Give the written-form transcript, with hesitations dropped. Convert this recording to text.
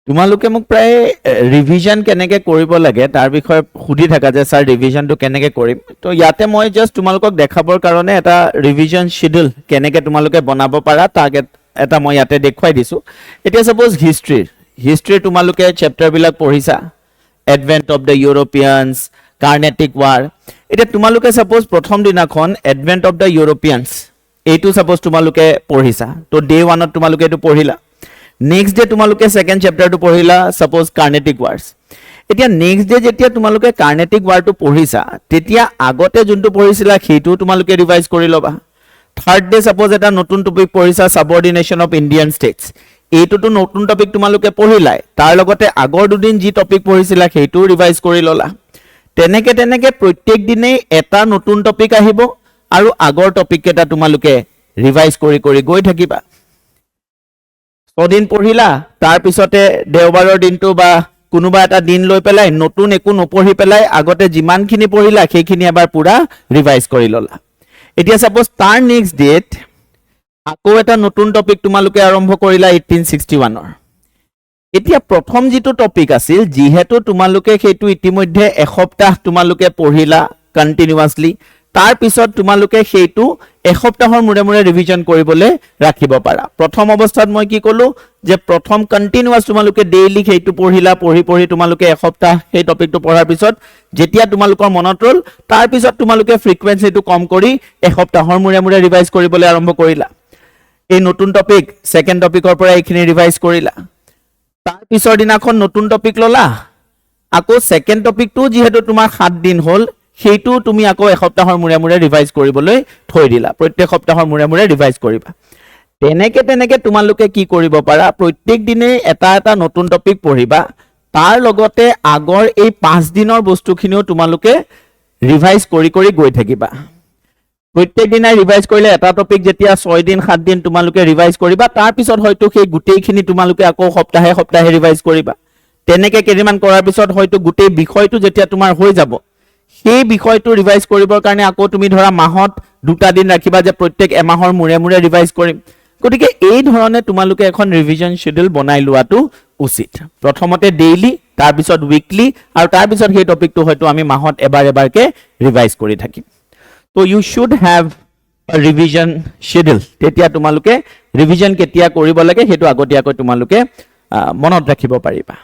তোমালোকে মোক প্ৰায় ৰিভিজন কেনেকৈ কৰিব লাগে তাৰ বিষয়ে সুধি থাকা যে ছাৰ ৰিভিজনটো কেনেকৈ কৰিম। তো ইয়াতে মই জাষ্ট তোমালোকক দেখাবৰ কাৰণে এটা ৰিভিজন শ্বিডিউল কেনেকৈ তোমালোকে বনাব পাৰা তাক এটা মই ইয়াতে দেখুৱাই দিছোঁ। এতিয়া ছাপ'জ হিষ্ট্ৰীৰ তোমালোকে চেপ্টাৰবিলাক পঢ়িছা, advent of the Europeans, কাৰ্নেটিক war. এতিয়া তোমালোকে ছাপ'জ প্ৰথম দিনাখন এডভেণ্ট অফ দ্য ইউৰোপিয়ানছ এইটো ছাপ'জ তোমালোকে পঢ়িছা, তো ডে 1ত তোমালোকে এইটো পঢ়িলা। নেক্সট ডে তোমালোকে সেকেন্ড চেপ্টাৰটো পঢ়িলা, সাপোজ কাৰ্নেটিক ৱাৰ্ছ। এতিয়া নেক্সট ডে যেতিয়া তোমালোকে কাৰ্নেটিক ৱাৰটো পঢ়িছা তেতিয়া আগতে যোনটো পঢ়িছিলা সেইটো তোমালোকে ৰিভাইজ কৰি ল'বা। থাৰ্ড ডে সাপোজ এটা নতুন টপিক পঢ়িছা, সাবঅৰ্ডিনেশ্যন অফ ইণ্ডিয়ান ষ্টেটছ, এইটোতো নতুন টপিক তোমালোকে পঢ়িলাই, তাৰ লগতে আগৰ দুদিন যি টপিক পঢ়িছিলা সেইটো ৰিভাইজ কৰি ল'লা। তেনেকে তেনেকে প্ৰত্যেক দিনেই এটা নতুন টপিক আহিব আৰু আগৰ টপিক কেইটা তোমালোকে ৰিভাইজ কৰি কৰি গৈ থাকিবা। 6 দিন পঢ়িলা, তাৰ পিছতে দেওবাৰৰ দিনটো বা কোনোবা এটা দিন লৈ পেলাই নতুন একো নপঢ়ি পেলাই আগতে যিমানখিনি পঢ়িলা সেইখিনি এবাৰ পুৰা ৰিভাইজ কৰি ল'লা। এতিয়া সাপোজ তাৰ নেক্সট ডেট আকৌ এটা নতুন টপিক তোমালোকে আৰম্ভ কৰিলা 1861-ৰ। এতিয়া প্ৰথম যিটো টপিক আছিল, যিহেতু তোমালোকে সেইটো ইতিমধ্যে এসপ্তাহ তোমালোকে পঢ়িলা কণ্টিনিউৱাছলি, তাৰ পিছত তোমালোকে সেইটো এসপ্তাহৰ মূৰে মূৰে ৰিভিজন কৰিবলৈ ৰাখিব পাৰা। প্ৰথম অৱস্থাত মই কি ক'লো যে প্ৰথম কণ্টিনিউৱাছ তোমালোকে ডেইলি সেইটো পঢ়িলা, পঢ়ি তোমালোকে এসপ্তাহ সেই টপিকটো পঢ়াৰ পিছত যেতিয়া তোমালোকৰ মনত ৰ'ল তাৰ পিছত তোমালোকে ফ্ৰিকুৱেঞ্চিটো কম কৰি এসপ্তাহৰ মূৰে মূৰে ৰিভাইজ কৰিবলৈ আৰম্ভ কৰিলা। এই নতুন টপিক সেকেন্ড টপিকৰ পৰা এইখিনি ৰিভাইজ কৰিলা, তাৰ পিছৰ দিনাখন নতুন টপিক ল'লা, আকৌ সেকেন্ড টপিকটো যিহেতু তোমাৰ 7 দিন হ'ল সেইটো তুমি আকৌ এসপ্তাহৰ মূৰে মূৰে ৰিভাইজ কৰিবলৈ থৈ দিলা। প্ৰত্যেক সপ্তাহৰ মূৰে মূৰে ৰিভাইজ কৰিবা। তেনেকে তেনেকে তোমালোকে কি কৰিব পাৰা, প্ৰত্যেক দিনে এটা এটা নতুন টপিক পঢ়িবা, তাৰ লগতে আগৰ এই 5 দিনৰ বস্তুখিনিও তোমালোকে ৰিভাইজ কৰি কৰি গৈ থাকিবা। প্ৰত্যেক দিনাই ৰিভাইজ কৰিলে এটা টপিক যেতিয়া 6 দিন 7 দিন তোমালোকে ৰিভাইজ কৰিবা, তাৰ পিছত হয়তো সেই গোটেইখিনি তোমালোকে আকৌ সপ্তাহে সপ্তাহে ৰিভাইজ কৰিবা। তেনেকে কেইদিনমান কৰাৰ পিছত হয়তো গোটেই বিষয়টো যেতিয়া তোমাৰ হৈ যাব, সেই বিষয়টো ৰিভাইজ কৰিবৰ কাৰণে আকৌ তুমি ধৰা মাহত 2টা দিন ৰাখিবা যে প্ৰত্যেক এমাহৰ মূৰে মূৰে ৰিভাইজ কৰিম। গতিকে এই ধৰণে তোমালোকে এখন ৰিভিজন শিডিউল বনাই লোৱাটো উচিত। প্ৰথমতে ডেইলি, তাৰ পিছত উইকলি, আৰু তাৰ পিছত সেই টপিকটো হয়তো আমি মাহত এবাৰ এবাৰকে ৰিভাইজ কৰি থাকিম। তো ইউ শুড হেভ আ ৰিভিজন শিডিউল। তেতিয়া তোমালোকে ৰিভিজন কেতিয়া কৰিব লাগে সেইটো আগতীয়াকৈ তোমালোকে মনত ৰাখিব পাৰিবা।